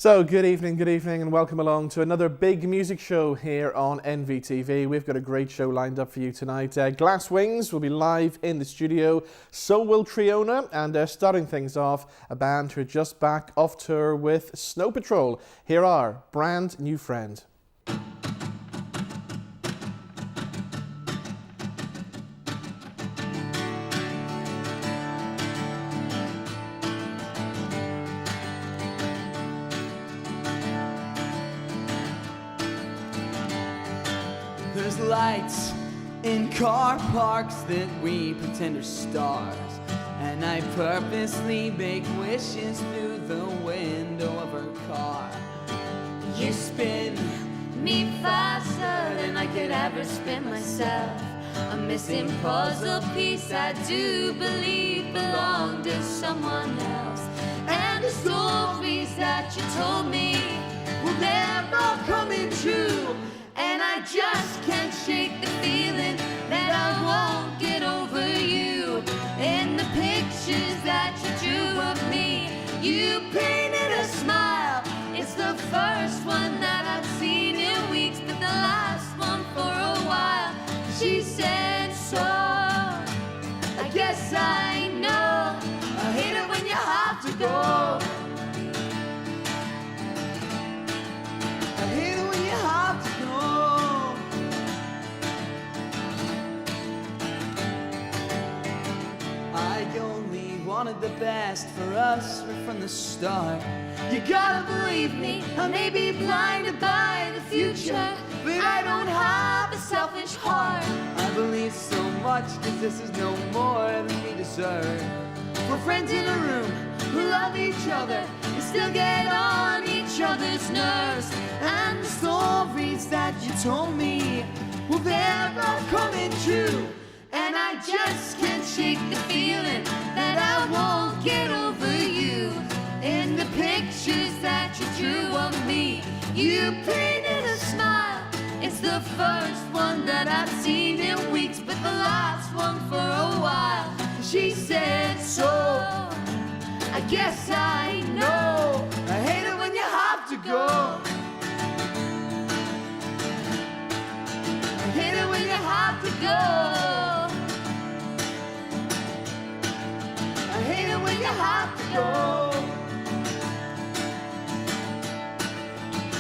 So, good evening, and welcome along to another big music show here on NVTV. We've got a great show lined up for you tonight. Glass Wings will be live in the studio, so will Triona, and starting things off, a band who are just back off tour with Snow Patrol. Here are Brand New Friend. There's lights in car parks that we pretend are stars, and I purposely make wishes through the window of her car. You spin me faster than I could ever spin myself. A missing puzzle piece I do believe belonged to someone else. And the stories that you told me will never coming true. And I just can't shake the feeling that I won't get over you. In the pictures that you drew of me, you painted a smile. It's the first one that I've seen in weeks, but the last one for a while. She said so, I guess I know. I hate it when you have to go. I hate it when you have to go. I only wanted the best for us right from the start. You gotta believe me, I may be blinded by the future, but I don't have a selfish heart. I believe so much, cause this is no more than we deserve. We're friends in a room who love each other and still get on each other's nerves. And the stories that you told me, well, they're all coming true. And I just can't shake the feeling that I won't get over you. In the pictures that you drew of me, you painted a smile. It's the first one that I've seen in weeks, but the last one for a while. She said so, I guess I know. I hate it when you have to go. I hate it when you have to go. I hate it when you have to go.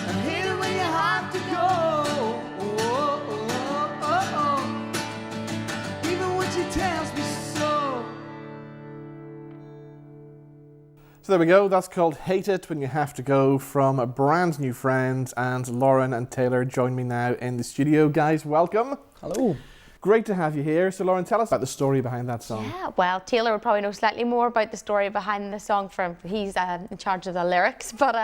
I hate it when you have to go. Oh, oh, oh, oh. Even when she tells me so. So there we go, that's called Hate It When You Have to Go from a Brand New Friend, and Lauren and Taylor join me now in the studio. Guys, welcome. Hello. Great to have you here. So Lauren, tell us about the story behind that song. Yeah, well, Taylor would probably know slightly more about the story behind the song. He's in charge of the lyrics, but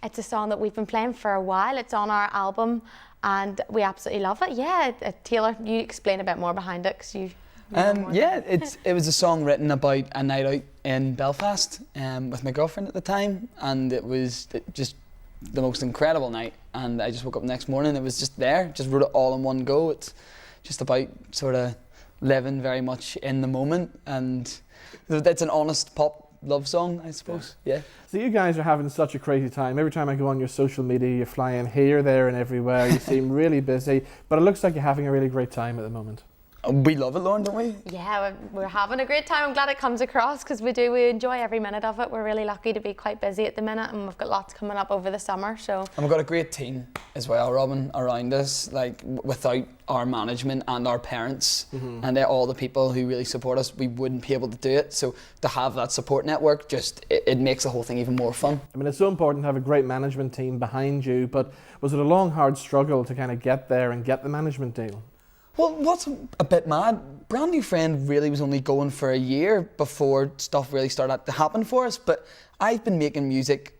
it's a song that we've been playing for a while. It's on our album, and we absolutely love it. Yeah, Taylor, you explain a bit more behind it, because you. Yeah, it was a song written about a night out in Belfast with my girlfriend at the time, and it was just the most incredible night. And I just woke up the next morning, it was just there, just wrote it all in one go. It's just about sort of living very much in the moment, and it's an honest pop love song, I suppose. Yeah. So you guys are having such a crazy time. Every time I go on your social media, you're flying here, there and everywhere. You seem really busy, but it looks like you're having a really great time at the moment. We love it, Lauren, don't we? Yeah, we're having a great time. I'm glad it comes across, because we enjoy every minute of it. We're really lucky to be quite busy at the minute, and we've got lots coming up over the summer. So. And we've got a great team as well, Robin, around us. Like, without our management and our parents and all the people who really support us, we wouldn't be able to do it. So to have that support network, just it makes the whole thing even more fun. I mean, it's so important to have a great management team behind you, but was it a long, hard struggle to kind of get there and get the management deal? Well, what's a bit mad, Brand New Friend really was only going for a year before stuff really started to happen for us. But I've been making music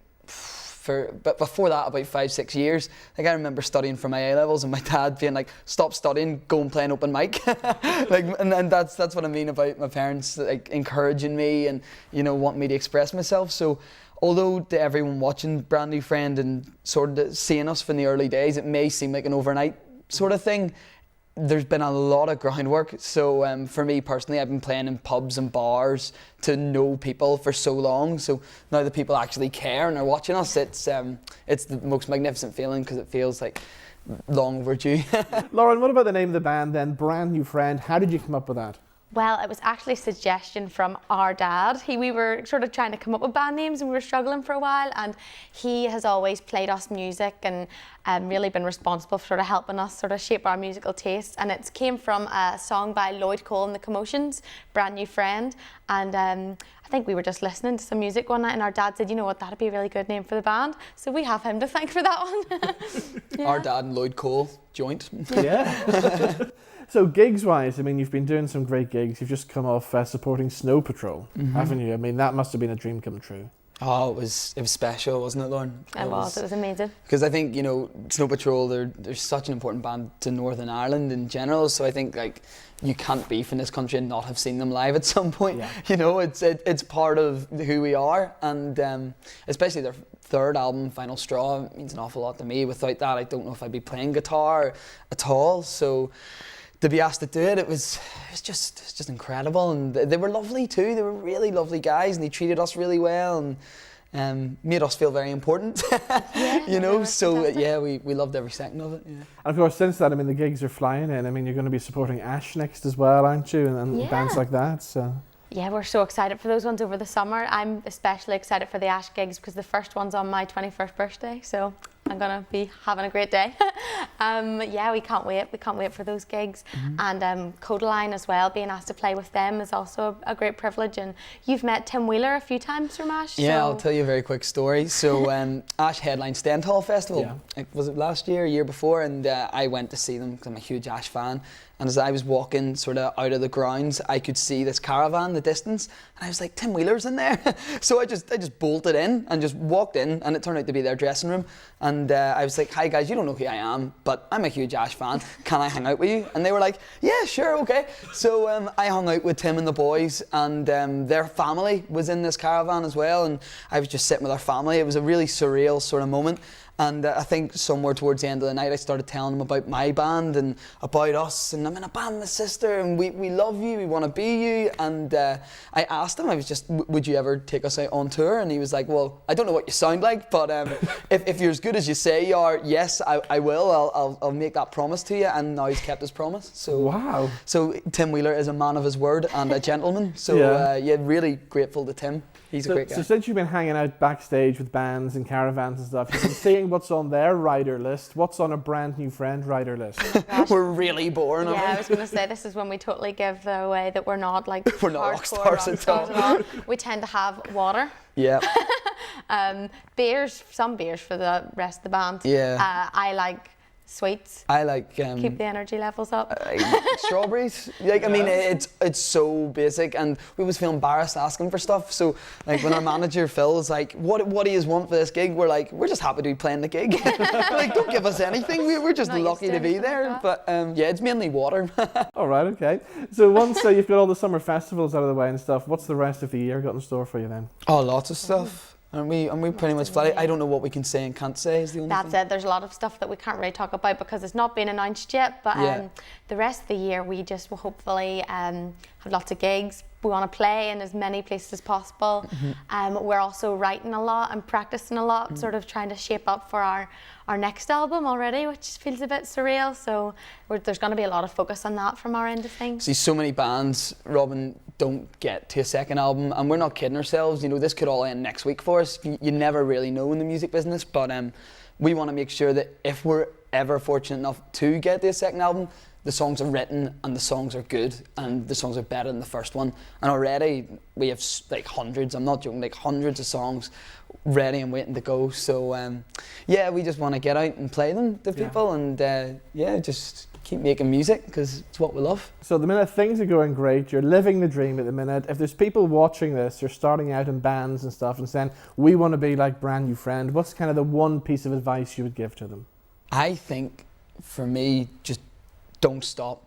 but before that, about 5-6 years. Like, I remember studying for my A-levels and my dad being like, stop studying, go and play an open mic. and that's what I mean about my parents, like, encouraging me and, you know, wanting me to express myself. So although to everyone watching Brand New Friend and sort of seeing us from the early days, it may seem like an overnight sort of thing, there's been a lot of groundwork. So for me personally, I've been playing in pubs and bars to know people for so long. So now that people actually care and are watching us, it's the most magnificent feeling because it feels like long overdue. Lauren, what about the name of the band then? Brand New Friend. How did you come up with that? Well, it was actually a suggestion from our dad. We were sort of trying to come up with band names and we were struggling for a while, and he has always played us music and really been responsible for sort of helping us sort of shape our musical tastes. And it came from a song by Lloyd Cole and the Commotions, Brand New Friend. And I think we were just listening to some music one night and our dad said, you know what, that'd be a really good name for the band. So we have him to thank for that one. Yeah. Our dad and Lloyd Cole joint. Yeah. So gigs-wise, I mean, you've been doing some great gigs. You've just come off supporting Snow Patrol, haven't you? I mean, that must have been a dream come true. Oh, it was special, wasn't it, Lauren? It was amazing. Because I think, you know, Snow Patrol, they're such an important band to Northern Ireland in general, so I think, like, you can't be from this country and not have seen them live at some point. Yeah. You know, it's part of who we are, and especially their third album, Final Straw, means an awful lot to me. Without that, I don't know if I'd be playing guitar at all, so to be asked to do it, it was just incredible, and they were lovely too. They were really lovely guys, and they treated us really well, and made us feel very important. Yeah, you know. So fantastic. yeah, we loved every second of it. Yeah. And of course, since that, I mean, the gigs are flying in. I mean, you're going to be supporting Ash next as well, aren't you? And bands like that. So. Yeah, we're so excited for those ones over the summer. I'm especially excited for the Ash gigs because the first one's on my 21st birthday, so I'm gonna be having a great day. Yeah, we can't wait. We can't wait for those gigs. And Codaline as well, being asked to play with them is also a great privilege. And you've met Tim Wheeler a few times from Ash. Yeah, so. I'll tell you a very quick story. So Ash headlined Stendhal Festival. Was it last year, year before? And I went to see them because I'm a huge Ash fan. And as I was walking sort of out of the grounds, I could see this caravan in the distance, and I was like, Tim Wheeler's in there. So I just bolted in and just walked in, and it turned out to be their dressing room. And I was like, hi guys, you don't know who I am, but I'm a huge Ash fan. Can I hang out with you? And they were like, yeah, sure, okay. So I hung out with Tim and the boys, and their family was in this caravan as well, and I was just sitting with their family. It was a really surreal sort of moment. And I think somewhere towards the end of the night, I started telling them about my band and about us. And I'm in a band with my sister, and we love you, we want to be you. And I asked him, I was just, would you ever take us out on tour? And he was like, well, I don't know what you sound like, but if you're as good as you say you are, yes, I will. I'll make that promise to you. And now he's kept his promise. So wow. So Tim Wheeler is a man of his word and a gentleman. So yeah, really grateful to Tim. He's a great guy. So since you've been hanging out backstage with bands and caravans and stuff, you've been seeing what's on their rider list. What's on a Brand New Friend rider list? We're really boring. Yeah, I was going to say, this is when we totally give away that we're not like we're not rock stars at all. We tend to have water. Yeah. Beers, some beers for the rest of the band. Yeah. I like sweets. I like keep the energy levels up. Strawberries. Like, I mean, it's so basic, and we always feel embarrassed asking for stuff. So, like, when our manager Phil's like, "What do you want for this gig?" We're like, "We're just happy to be playing the gig." Like, don't give us anything. We're just lucky to be there. Like but yeah, it's mainly water. All right, okay. So once you've got all the summer festivals out of the way and stuff, what's the rest of the year got in store for you then? Oh, lots of stuff. And we pretty much flat. I don't know what we can say and can't say is the only thing. That's it. There's a lot of stuff that we can't really talk about because it's not been announced yet. But the rest of the year, we just will hopefully have lots of gigs. We want to play in as many places as possible. We're also writing a lot and practicing a lot, sort of trying to shape up for our next album already, which feels a bit surreal. So there's going to be a lot of focus on that from our end of things. See, so many bands, Robin, don't get to a second album, and we're not kidding ourselves. You know, this could all end next week for us. You never really know in the music business, but we want to make sure that if we're ever fortunate enough to get to a second album, the songs are written and the songs are good and the songs are better than the first one. And already we have like hundreds, I'm not joking, like hundreds of songs ready and waiting to go. So yeah, we just want to get out and play them to people and just keep making music because it's what we love. So at the minute things are going great, you're living the dream at the minute. If there's people watching this, you're starting out in bands and stuff and saying, we want to be like Brand New Friend, what's kind of the one piece of advice you would give to them? I think for me, just don't stop.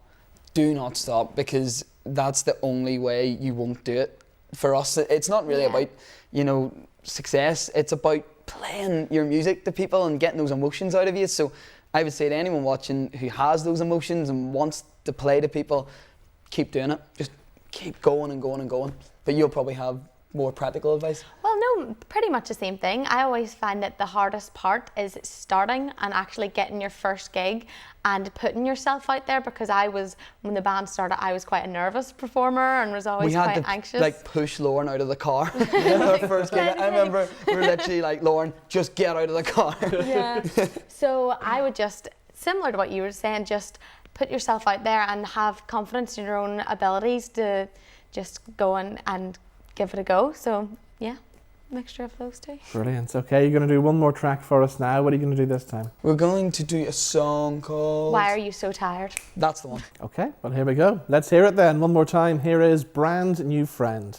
Do not stop, because that's the only way you won't do it. For us, it's not really about, success. It's about playing your music to people and getting those emotions out of you. So I would say to anyone watching who has those emotions and wants to play to people, keep doing it. Just keep going and going and going. But you'll probably have more practical advice. Well, no, pretty much the same thing. I always find that the hardest part is starting and actually getting your first gig and putting yourself out there, because when the band started, I was quite a nervous performer and was always quite anxious. We had to like push Lauren out of the car. Our first gig, I remember we were literally like, Lauren, just get out of the car. Yeah. So I would just, similar to what you were saying, just put yourself out there and have confidence in your own abilities to just go and give it a go. So yeah, mixture of those two. Brilliant. Okay, you're going to do one more track for us now. What are you going to do this time? We're going to do a song called Why Are You So Tired? That's the one. Okay, well here we go. Let's hear it then. One more time. Here is Brand New Friend.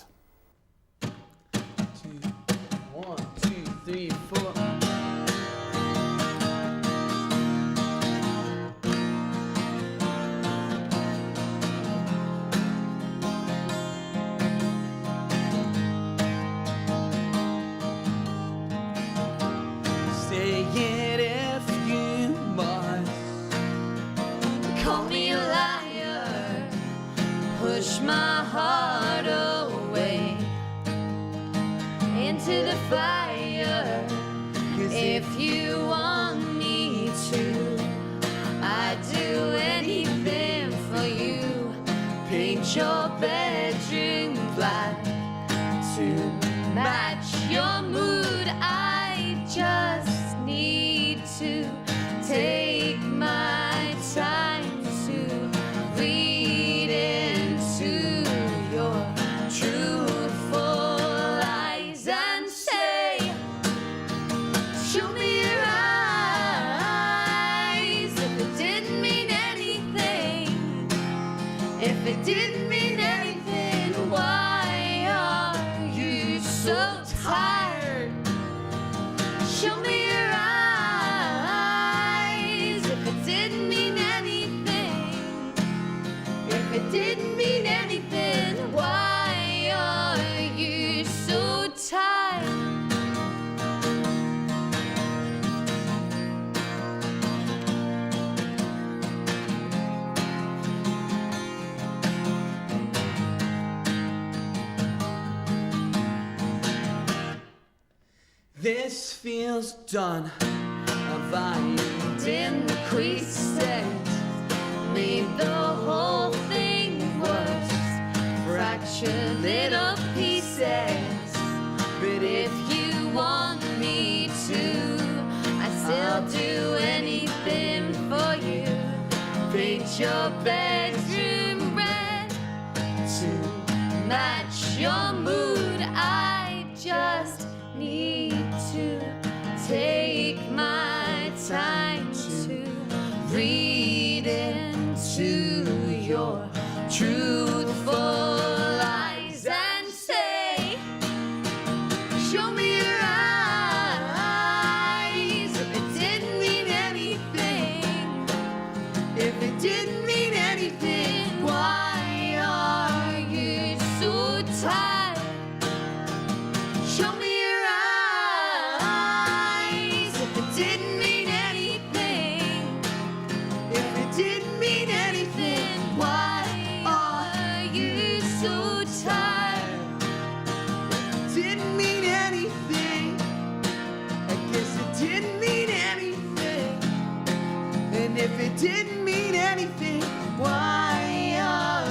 1, 2, 3, 4. Say it if you must. Call me a liar, push my heart away into the fire. If you want me to, I'd do anything for you. Paint your bedroom black to match your mood. I just need to take my time to read into your truthful eyes and say, show me your eyes. If it didn't mean anything, if it didn't mean anything, why are you so tired? Show me your eyes. If it didn't mean anything, if it didn't mean anything, why are you so tired? This feels done. Have I In the creases, made the whole thing worse. Fractured little pieces. But if you want me to, I still do anything for you. Paint your bedroom red to match your mood. I just need to take my time to read into your truthful eyes and say, show me your eyes. If it didn't mean anything, if it didn't mean anything, why are you so tired? Show me your eyes. If it didn't mean anything, if it didn't mean anything, why are you so tired? didn't mean anything? I guess it didn't mean anything. And if it didn't mean anything, why are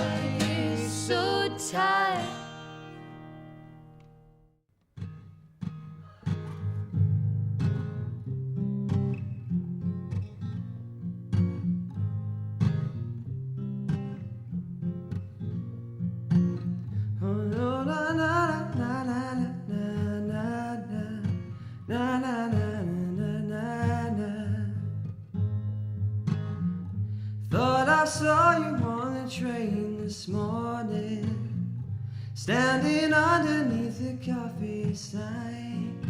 you So tired. Thought I saw you on the train this morning, standing underneath the coffee sign.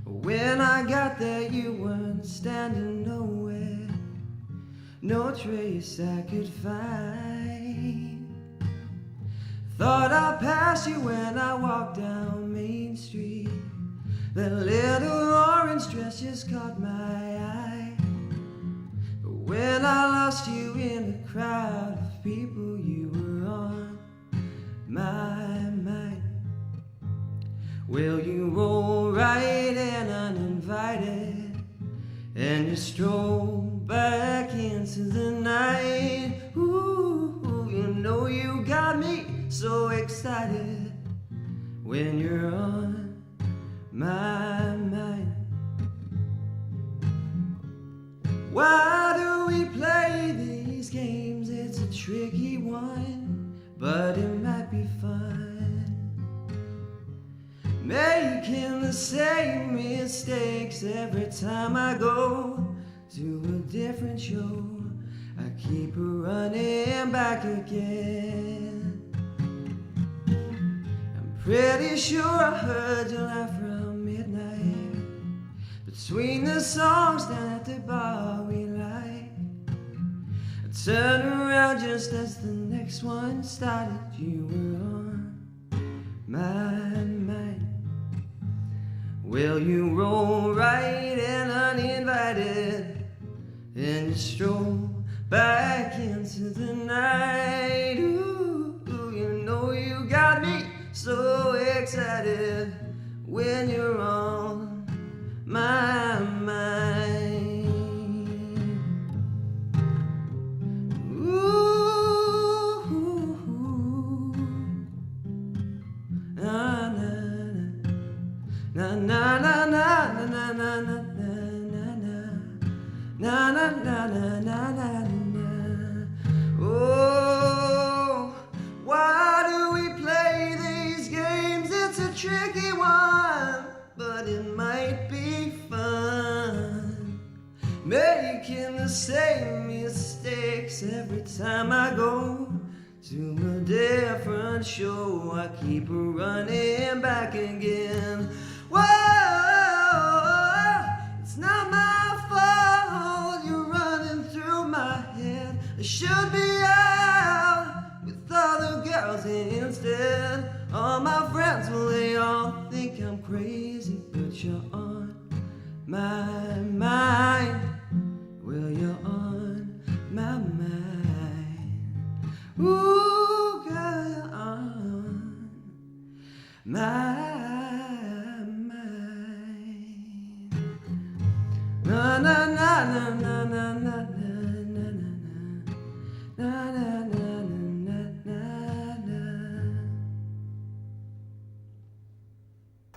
When I got there, you weren't standing nowhere, no trace I could find. Thought I'd pass you when I walked down Main Street. That little orange dress just caught my eye. lost you in the crowd of people. You were on my mind. Will you roll right in uninvited, and you stroll back into the night? Ooh, you know you got me so excited when you're on my mind. Why do we play these games? It's a tricky one, but it might be fun. Making the same mistakes every time I go to a different show. I keep running back again. I'm pretty sure I heard you laugh around midnight between the songs down at the bar we like. I turned around just as the next one started. You were on my mind. Will you roll right in uninvited, and you stroll back into the night? Ooh, you know you got me so excited when you're on my mind. Ooh, na na na na na na na na na na na na na na. Oh, why do we play these games? It's a tricky one, but it might be fun. Making the same mistakes every time I go to a different show. I keep running back again. Whoa, it's not my fault you're running through my head. I should be out with other girls instead. All my friends, well, they all think I'm crazy, but you're on my mind. Well, you're on my mind. Ooh, girl, you're on my mind. Na na na na na na na na na na na na na.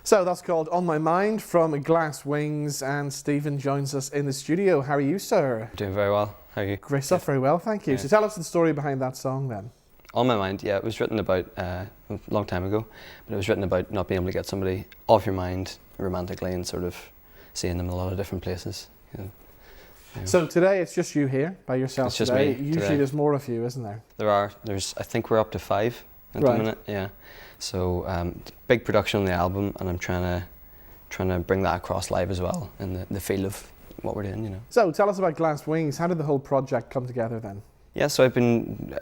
So that's called On My Mind from Glass Wings, and Stephen joins us in the studio. How are you, sir? Doing very well. How are you? Great stuff, very well, thank you. Yeah. So tell us the story behind that song then. On My Mind, yeah, it was written about a long time ago, but it was written about not being able to get somebody off your mind romantically and sort of seeing them in a lot of different places. You know. Yeah. So today it's just you here by yourself. It's just today. me Usually today. there's more of you, isn't there? There's I think we're up to 5 at Right. the minute, yeah. So big production on the album, and I'm trying to bring that across live as well, and the feel of what we're doing, you know. So tell us about Glass Wings. How did the whole project come together then? Yeah, so I've been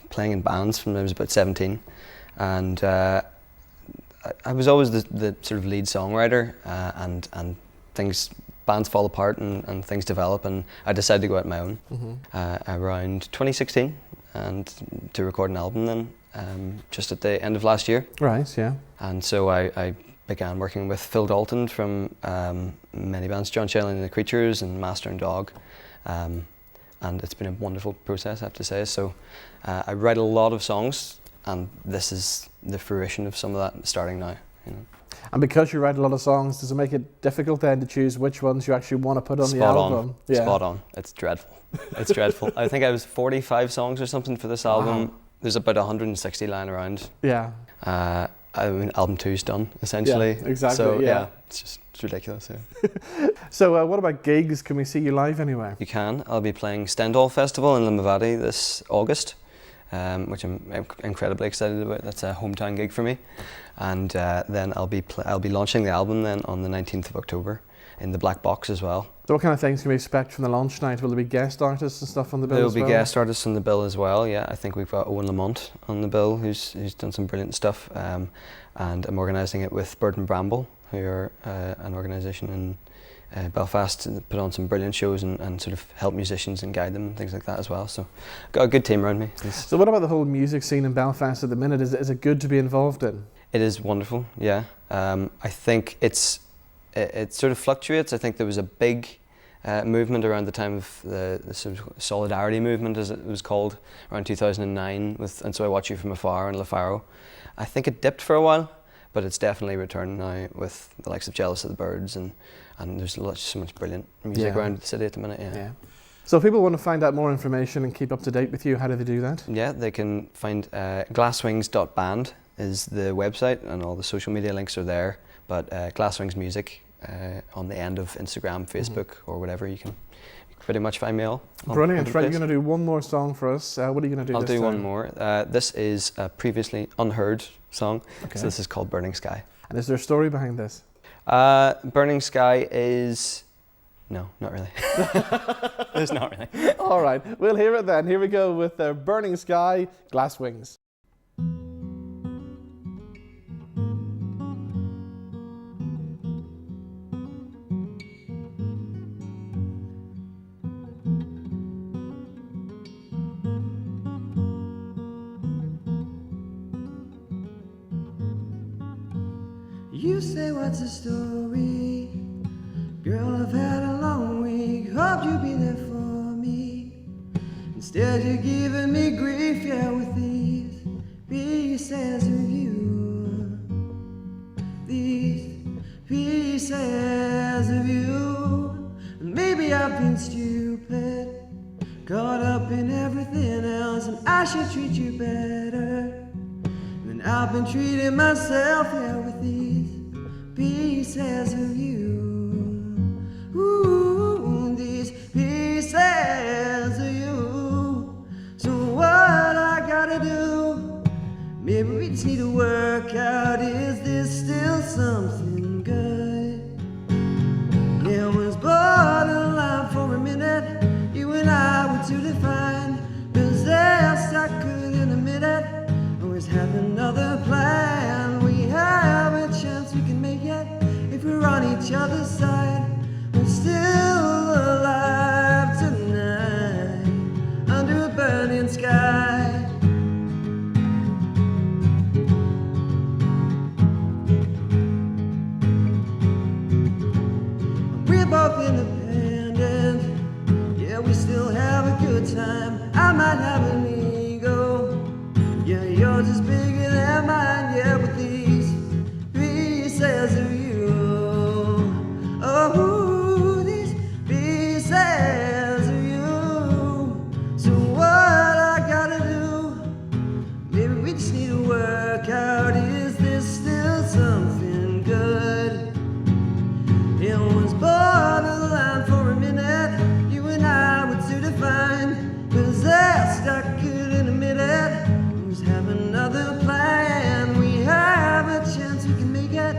playing in bands from when I was about 17, and I was always the sort of lead songwriter, and bands fall apart and things develop, and I decided to go out on my own around 2016 and to record an album then, just at the end of last year. Right, yeah. And so I began working with Phil Dalton from many bands, John Shelley and the Creatures and Master and Dog. And it's been a wonderful process, I have to say. So I write a lot of songs, and this is the fruition of some of that starting now. You know. And because you write a lot of songs, does it make it difficult then to choose which ones you actually want to put on the Spot album? on. Spot on. It's dreadful. It's dreadful. I think I was 45 songs or something for this album. Wow. There's about 160 lying around. Yeah. I mean, album 2's done, essentially. Yeah, exactly, So, yeah. it's ridiculous, yeah. So what about gigs? Can we see you live anywhere? You can. I'll be playing Stendhal Festival in Limavady this August, which I'm incredibly excited about. That's a hometown gig for me. And then I'll be launching the album then on the 19th of October in the Black Box as well. So what kind of things can we expect from the launch night? Will there be guest artists and stuff on the bill There will as be well? guest artists on the bill as well, yeah. I think we've got Owen Lamont on the bill, who's done some brilliant stuff. And I'm organising it with Bird and Bramble, who are an organisation Belfast and put on some brilliant shows and sort of help musicians and guide them and things like that as well. So got a good team around me. So what about the whole music scene in Belfast at the minute? Is it good to be involved in? It is wonderful, yeah. I think it sort of fluctuates. I think there was a big movement around the time of the sort of solidarity movement, as it was called, around 2009 with And So I Watch You From Afar and La Faro. I think it dipped for a while, but it's definitely returned now with the likes of Jealous of the Birds, and there's so much brilliant music around the city at the minute. Yeah. So if people want to find out more information and keep up to date with you, how do they do that? Yeah, they can find glasswings.band is the website, and all the social media links are there. But Glasswings Music on the end of Instagram, Facebook, or whatever, you can pretty much find me all. Brilliant. Right, you're going to do one more song for us. What are you going to do I'll this do time? one more. This is a previously unheard song. Okay. So this is called Burning Sky. And is there a story behind this? Burning Sky is... No, not really. There's not really. All right, we'll hear it then. Here we go with Burning Sky, Glass Wings. You say, what's the story? Girl, I've had a long week. Hoped you'd be there for me. Instead, you're giving me grief, yeah, with these pieces of you. These pieces of you. And maybe I've been stupid, caught up in everything else, and I should treat you better than I've been treating myself, yeah, with these pieces of you. Ooh, these pieces of you. So what I gotta do? Maybe we just need to work out, is this still something good? Yeah, was borderline for a minute. You and I were too defined, possessed, I couldn't admit it. Always have another plan. We have a chance we can make it if we're on each other's side. We're still alive tonight under a burning sky. We're both independent, yeah, we still have a good time. I might have an ego, yeah, yours is bigger than mine, yeah, with these pieces of you. Oh, these pieces of you. So what I gotta do? Maybe we just need to work out, is this still something good? It was borderline for a minute. You and I were too defined, possessed, I couldn't admit it. Let's have another plan. We have a chance we can make it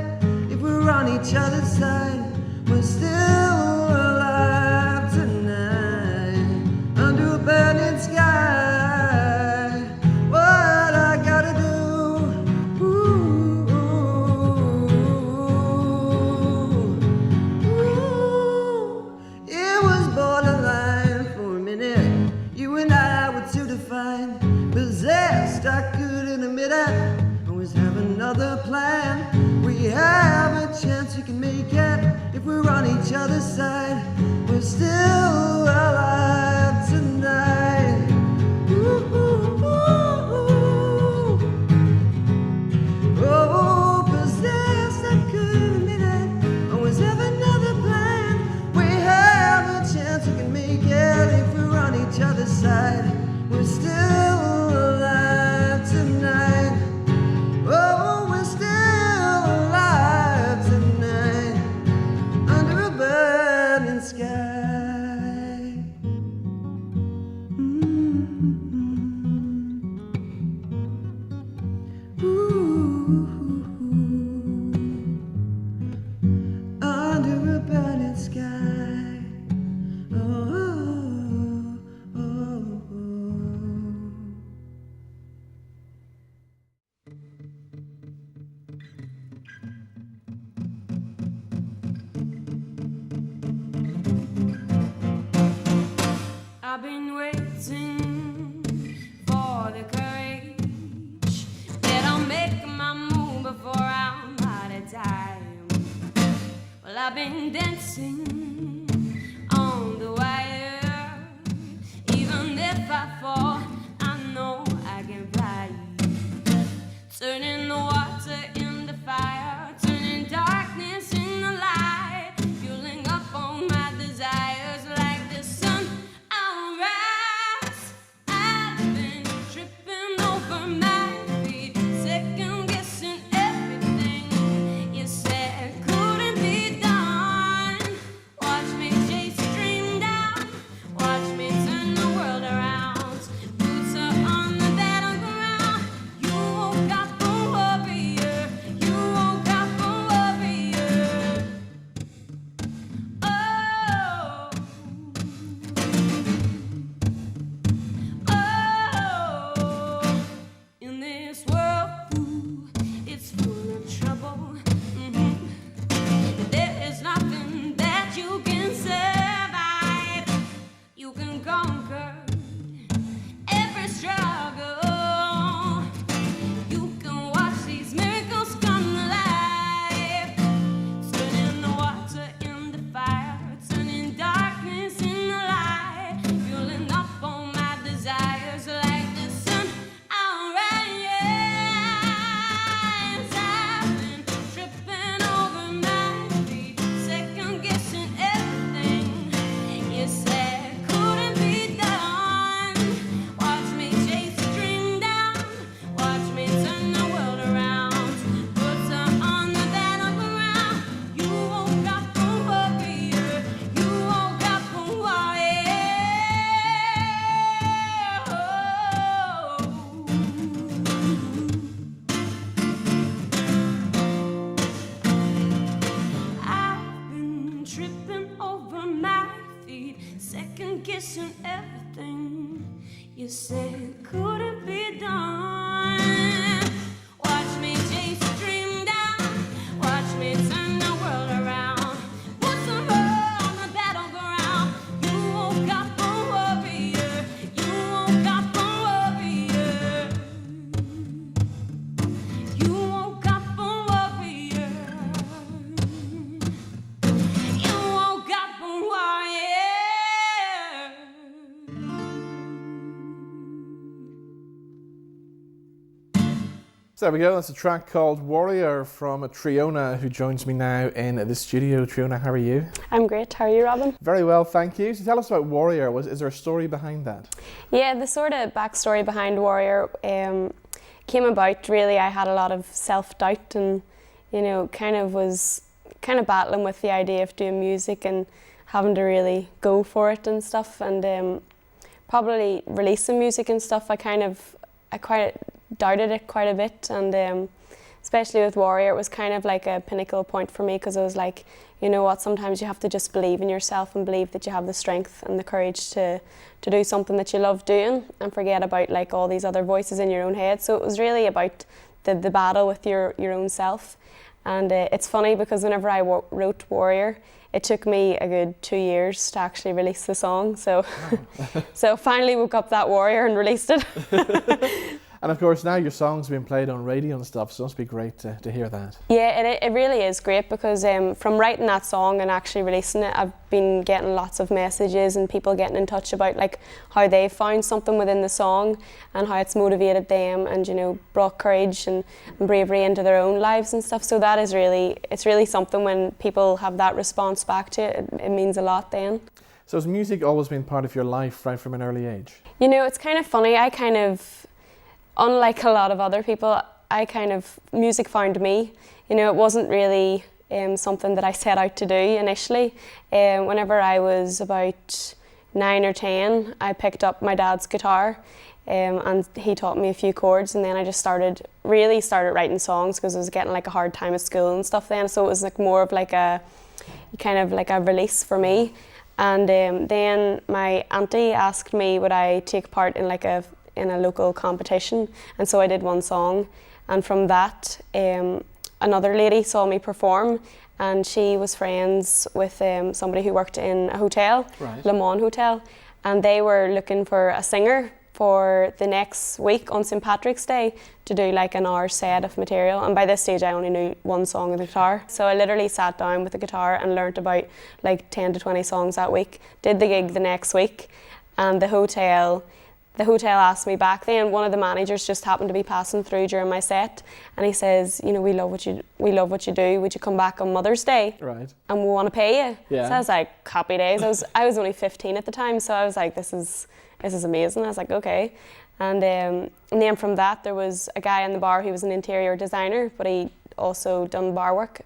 if we're on each other's side. We're still alive tonight under a burning sky. What I gotta do? Ooh, it was borderline for a minute. You and I were too defined, possessed, I couldn't admit it. Always have another plan. We have a chance we can make it if we're on each other's side. We're still alive tonight. Ooh, ooh, ooh, ooh. Oh, possessed, I couldn't admit it. Always have another plan. We have a chance we can make it if we're on each other's side. We're still alive tonight. Oh, we're still alive tonight under a burning sky. I've been waiting for the courage that I'll make my move before I'm out of time. Well, I've been dancing on the wire. Even if I fall, I know I can fly. Turning the water into fire, turning darkness into light, fueling up all my desires like the sun. I'll rise. I've been tripping over my feet, second guessing everything you said couldn't be done. Watch me chase a dream down, watch me turn the world around. Boots are on the battleground. You woke up a warrior, you woke up a warrior. Oh, oh, in this world, ooh, it's full of trouble. There is nothing that you can survive. You can conquer every struggle. You can watch these miracles come alive. Turning the water into fire, turning darkness into light, fueling up all my desires like the sun. I'll rise. I've been tripping over my feet, second guessing everything you said couldn't be done. Watch me chase a dream down, watch me turn the world around. Boots are on the battleground. You woke up a warrior, you woke up a warrior. I've been tripping over my feet, second guessing everything you said couldn't be done. Watch me chase a dream down, watch me turn the world around. Put some more on the battleground. You woke up a warrior, you woke up a warrior. You woke up a warrior. You woke up a warrior. So there we go, that's a track called Warrior from Triona, who joins me now in the studio. Triona, how are you? I'm great. How are you, Robin? Very well, thank you. So tell us about Warrior. Is there a story behind that? Yeah, the sort of backstory behind Warrior came about, really, I had a lot of self-doubt and, you know, was battling with the idea of doing music and having to really go for it and stuff, and probably releasing music and stuff, I quite doubted it quite a bit, and especially with Warrior, it was kind of like a pinnacle point for me, because it was like, you know what, sometimes you have to just believe in yourself and believe that you have the strength and the courage to do something that you love doing and forget about like all these other voices in your own head. So it was really about the battle with your own self. And it's funny because whenever I wrote Warrior, it took me a good 2 years to actually release the song. So, so finally woke up that Warrior and released it. And of course now your song's been played on radio and stuff, so it must be great to hear that. Yeah, it really is great, because from writing that song and actually releasing it, I've been getting lots of messages and people getting in touch about like how they found something within the song and how it's motivated them and, you know, brought courage and bravery into their own lives and stuff. So that is it's really something when people have that response back to it. It means a lot then. So has music always been part of your life right from an early age? You know, it's kind of funny. Unlike a lot of other people, music found me. You know, it wasn't really something that I set out to do initially. Whenever I was about 9 or 10, I picked up my dad's guitar and he taught me a few chords, and then I just started writing songs because I was getting like a hard time at school and stuff then. So it was like more of like a kind of like a release for me. And then my auntie asked me would I take part in in a local competition, and so I did one song, and from that another lady saw me perform, and she was friends with somebody who worked in a hotel, right. Le Mans Hotel, and they were looking for a singer for the next week on St. Patrick's Day to do like an hour set of material, and by this stage I only knew one song on the guitar. So I literally sat down with the guitar and learnt about like 10 to 20 songs that week, did the gig the next week, and the hotel asked me back then. One of the managers just happened to be passing through during my set, and he says, you know, we love what you do, would you come back on Mother's Day? Right. And we want to pay you. Yeah. So I was like, happy days. I was only 15 at the time, so I was like, this is amazing. I was like, okay. And then from that, there was a guy in the bar who was an interior designer, but he also done bar work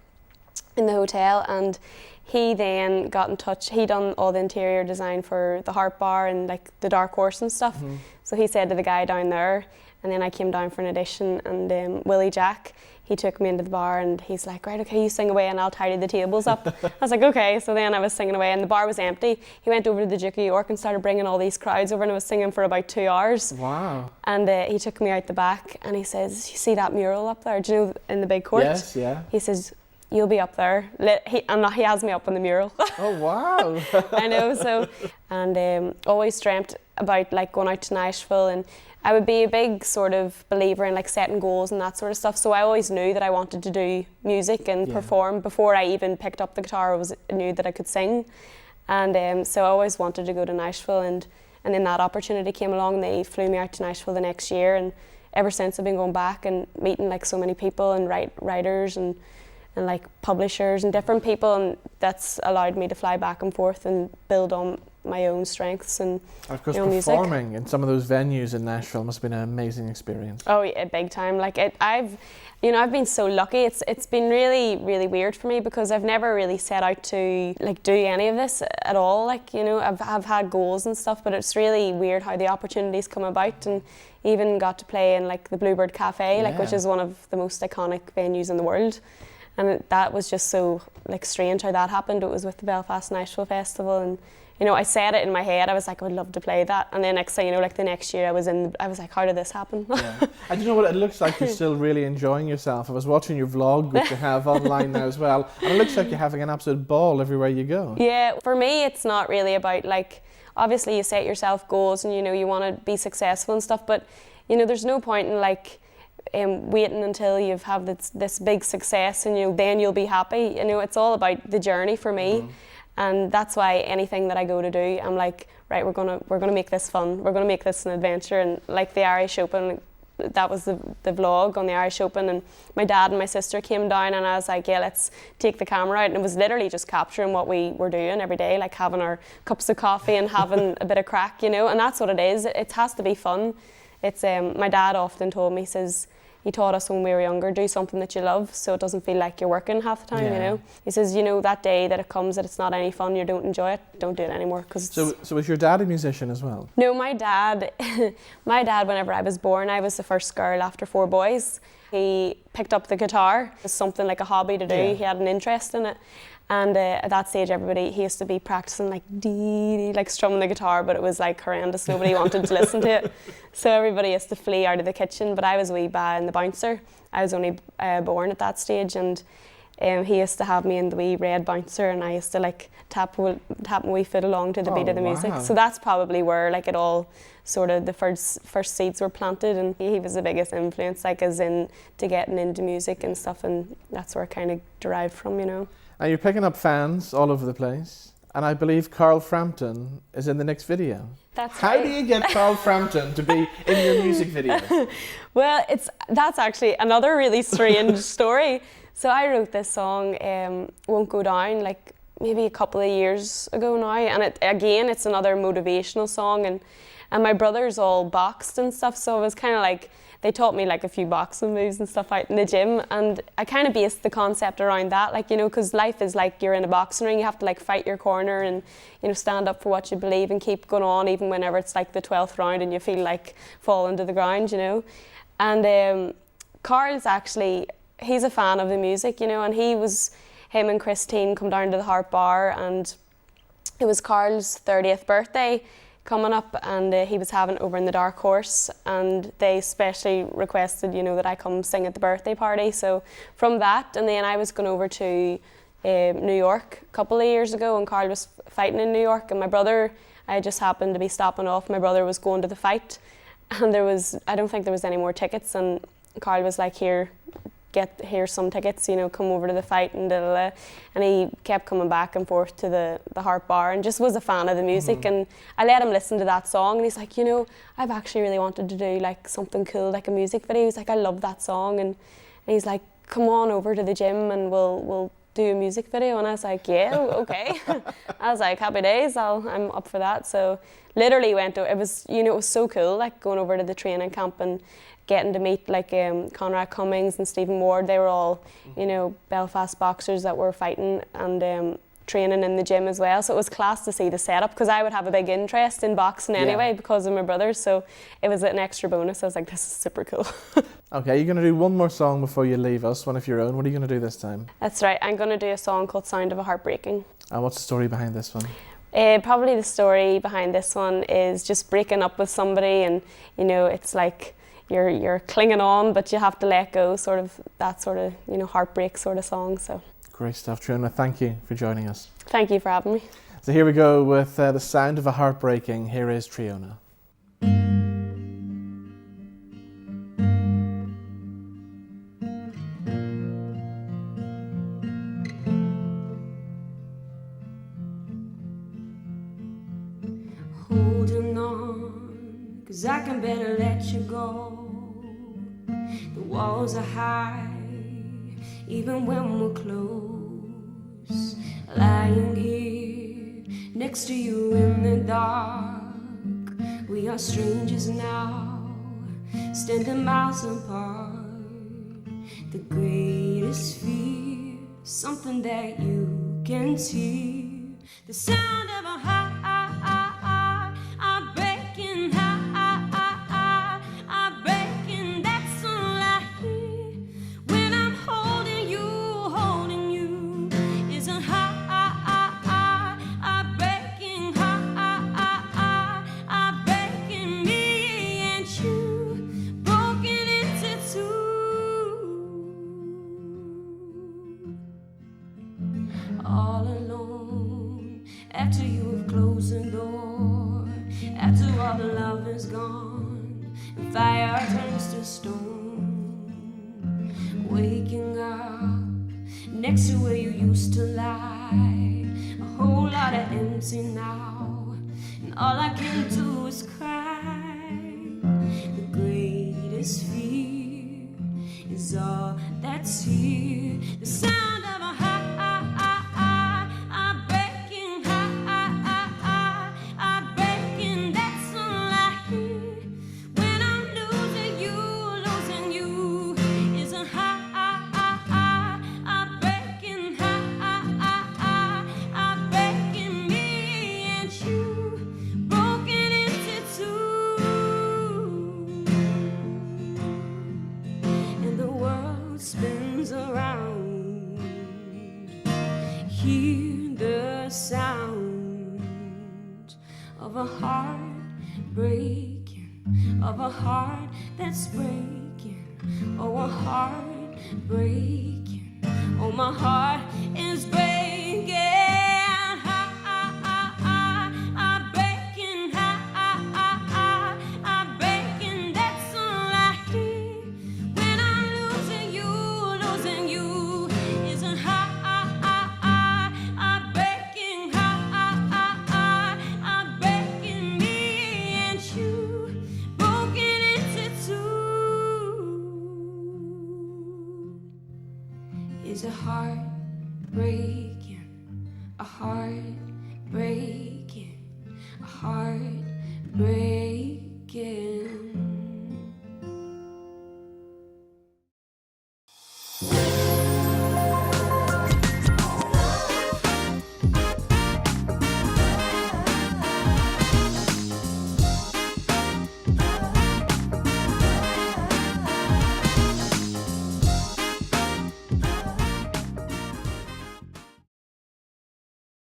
in the hotel, and he then got in touch. He done all the interior design for the Harp Bar and like the Dark Horse and stuff. Mm-hmm. So he said to the guy down there, and then I came down for an audition, and Willie Jack, he took me into the bar and he's like, right, okay, you sing away and I'll tidy the tables up. I was like, okay. So then I was singing away and the bar was empty. He went over to the Duke of York and started bringing all these crowds over, and I was singing for about 2 hours. Wow. And he took me out the back and he says, you see that mural up there? Do you know, in the big court? Yes, yeah. He says, you'll be up there. He has me up on the mural. Oh, wow. I know, so. And always dreamt about like going out to Nashville, and I would be a big sort of believer in like setting goals and that sort of stuff. So I always knew that I wanted to do music and perform. Before I even picked up the guitar, I knew that I could sing. And so I always wanted to go to Nashville, and then that opportunity came along. They flew me out to Nashville the next year, and ever since I've been going back and meeting like so many people and writers and like publishers and different people, and that's allowed me to fly back and forth and build on my own strengths and of course, music. performing in some of those venues in Nashville must have been an amazing experience. Oh yeah, big time. Like I've been so lucky. It's been really, really weird for me because I've never really set out to like do any of this at all. Like, you know, I've had goals and stuff, but it's really weird how the opportunities come about, and even got to play in like the Bluebird Cafe, like, which is one of the most iconic venues in the world. And that was just so like strange how that happened. It was with the Belfast Nashville Festival, and you know, I said it in my head. I was like, I would love to play that. And then next thing you know, like the next year, I was like, how did this happen? Yeah. And you know what? It looks like you're still really enjoying yourself. I was watching your vlog, which you have online now as well, and it looks like you're having an absolute ball everywhere you go. Yeah, for me, it's not really about like. Obviously, you set yourself goals, and you know you want to be successful and stuff. But you know, there's no point in like. Waiting until you have this big success, and then you'll be happy. You know, it's all about the journey for me, and that's why anything that I go to do, I'm like, right, we're gonna make this fun. We're gonna make this an adventure. And like the Irish Open, that was the vlog on the Irish Open, and my dad and my sister came down, and I was like, yeah, let's take the camera out, and it was literally just capturing what we were doing every day, like having our cups of coffee and having a bit of crack, you know, and that's what it is. It has to be fun. It's my dad often told me, he says, he taught us when we were younger, do something that you love so it doesn't feel like you're working half the time, you know. He says, you know, that day that it comes that it's not any fun, you don't enjoy it, don't do it anymore. So was your dad a musician as well? No, my dad, whenever I was born, I was the first girl after 4 boys. He picked up the guitar. It was something like a hobby to do. Yeah. He had an interest in it. And at that stage, he used to be practicing like like strumming the guitar, but it was like horrendous. Nobody wanted to listen to it. So everybody used to flee out of the kitchen, but I was wee ba in the bouncer. I was only born at that stage, and he used to have me in the wee red bouncer, and I used to like tap my wee foot along to the beat of the music. Wow. So that's probably where like it all sort of the first seeds were planted, and he was the biggest influence, like as in to getting into music and stuff, and that's where it kind of derived from, you know. And you're picking up fans all over the place, and I believe Carl Frampton is in the next video. That's How right. do you get Carl Frampton to be in your music video? Well, that's actually another really strange story. So I wrote this song, Won't Go Down, like maybe a couple of years ago now, and it's another motivational song, and my brother's all boxed and stuff, so it was kind of like, they taught me like a few boxing moves and stuff out in the gym, and I kind of based the concept around that, like, you know, because life is like you're in a boxing ring, you have to like fight your corner and, you know, stand up for what you believe and keep going on even whenever it's like the 12th round and you feel like falling to the ground, you know. And Carl's actually, he's a fan of the music, you know, and him and Christine come down to the Harp Bar, and it was Carl's 30th birthday coming up, and he was having it over in the Dark Horse, and they specially requested, you know, that I come sing at the birthday party. So from that, and then I was going over to New York a couple of years ago, and Carl was fighting in New York, and my brother, I just happened to be stopping off. My brother was going to the fight, and I don't think there was any more tickets, and Carl was like, here's some tickets, you know, come over to the fight, and and he kept coming back and forth to the Harp Bar, and just was a fan of the music. And I let him listen to that song, and he's like, you know, I've actually really wanted to do like something cool, like a music video. He's like, I love that song, and he's like, come on over to the gym and we'll do a music video. And I was like, yeah, okay. I was like, happy days, I'm up for that. So literally it was, you know, it was so cool, like going over to the training camp and getting to meet like Conrad Cummings and Stephen Ward. They were all, you know, Belfast boxers that were fighting and training in the gym as well. So it was class to see the setup, because I would have a big interest in boxing anyway because of my brothers. So it was an extra bonus. I was like, this is super cool. Okay, you're going to do one more song before you leave us, one of your own. What are you going to do this time? That's right. I'm going to do a song called Sound of a Heartbreaking. And what's the story behind this one? Probably the story behind this one is just breaking up with somebody, and you know, it's like you're clinging on, but you have to let go, sort of that sort of, you know, heartbreak sort of song. So Great stuff, Triona. Thank you for joining us. Thank you for having me. So here we go with the Sound of a Heartbreaking. Here is Triona. Holding on, 'cause I can better let you go. The walls are high, even when we're close. Lying here next to you in the dark. We are strangers now, standing miles apart. The greatest fear, something that you can see. The sound of a heart breaking, heart breaking. That's all I hear when I'm holding you. Is a heart breaking, heart breaking. Me and you broken into two. All alone after you have closed the door, after all the love is gone and fire turns to stone. Waking up next to where you used to lie, a whole lot of empty now, and all I can do is cry. The greatest fear is all that's here. The sound of a heart breaking, heart breaking. That's all I hear when I'm losing you. Is a heart breaking, heart breaking. Me and you broken into two. And the world spins around. Hear the sound of a heart breaking, of a heart that's breaking. Oh, a heart breaking. Oh, my heart is breaking.